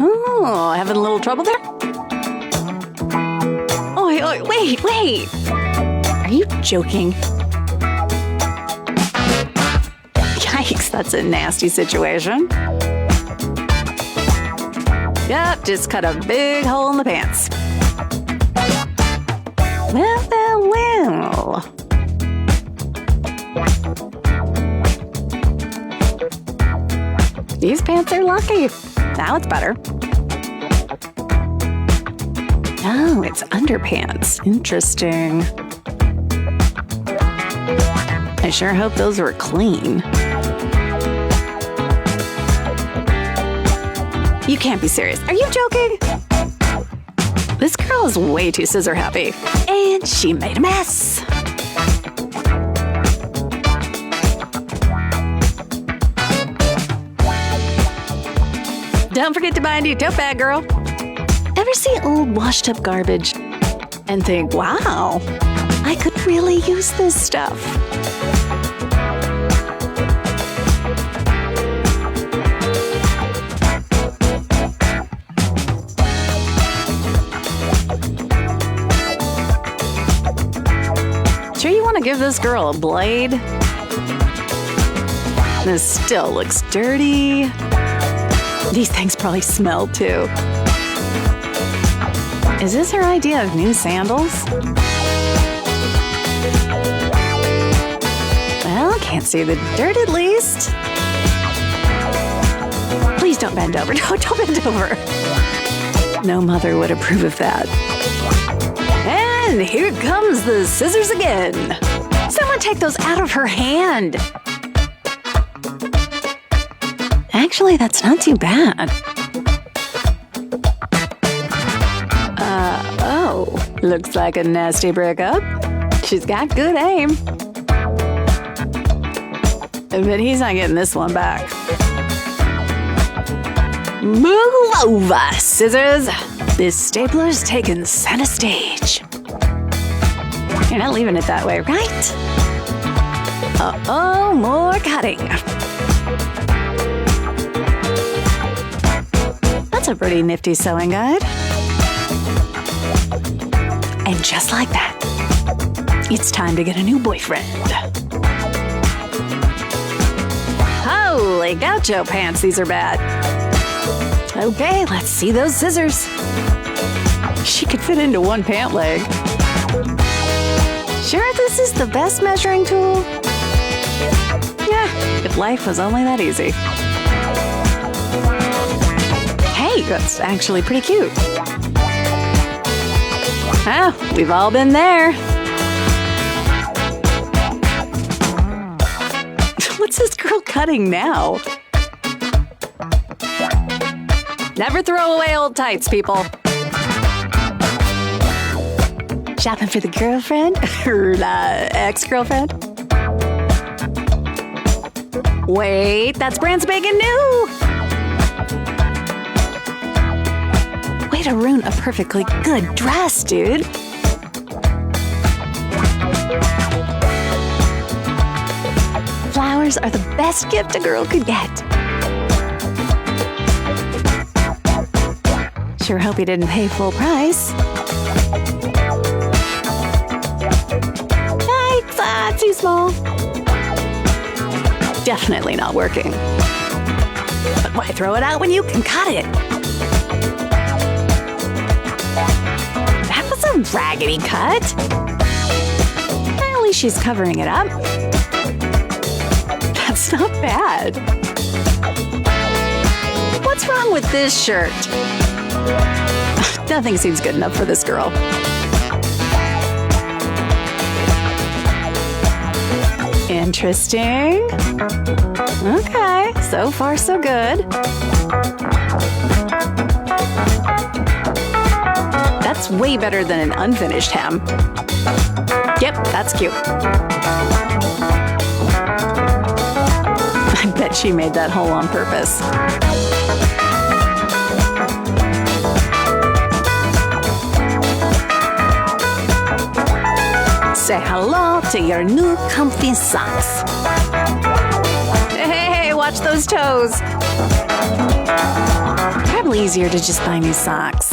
Oh, having a little trouble there? Oh, wait. Are you joking? Yikes, that's a nasty situation. Yep, just cut a big hole in the pants. Well. These pants are lucky. Now it's better. Oh, it's underpants. Interesting. I sure hope those were clean. You can't be serious. Are you joking? This girl is way too scissor happy. And she made a mess. Don't forget to buy a new tote bag, girl. Ever see old washed up garbage and think, wow, I could really use this stuff? Sure you want to give this girl a blade? This still looks dirty. These things probably smell too. Is this her idea of new sandals? Well, can't see the dirt at least. Please don't bend over. No, don't bend over. No mother would approve of that. And here comes the scissors again. Someone take those out of her hand. Actually, that's not too bad. Looks like a nasty breakup. She's got good aim. But he's not getting this one back. Move over, scissors. This stapler's taking center stage. You're not leaving it that way, right? Uh-oh, more cutting. That's a pretty nifty sewing guide. And just like that, it's time to get a new boyfriend. Holy gaucho pants, these are bad. Okay, let's see those scissors. She could fit into one pant leg. Sure this is the best measuring tool? Yeah, if life was only that easy. Hey, that's actually pretty cute. Oh, we've all been there. What's this girl cutting now? Never throw away old tights, people. Shopping for the girlfriend? Or ex-girlfriend? Wait, that's brand spanking new! Way to ruin a perfectly good dress, dude. Flowers are the best gift a girl could get. Sure hope you didn't pay full price. Yikes, too small. Definitely not working. But why throw it out when you can cut it? That was a raggedy cut. At least she's covering it up. That's not bad. What's wrong with this shirt? Nothing seems good enough for this girl. Interesting. Okay, so far so good. That's way better than an unfinished hem. Yep, that's cute. I bet she made that hole on purpose. Say hello to your new comfy socks. Hey, watch those toes. Probably easier to just buy new socks.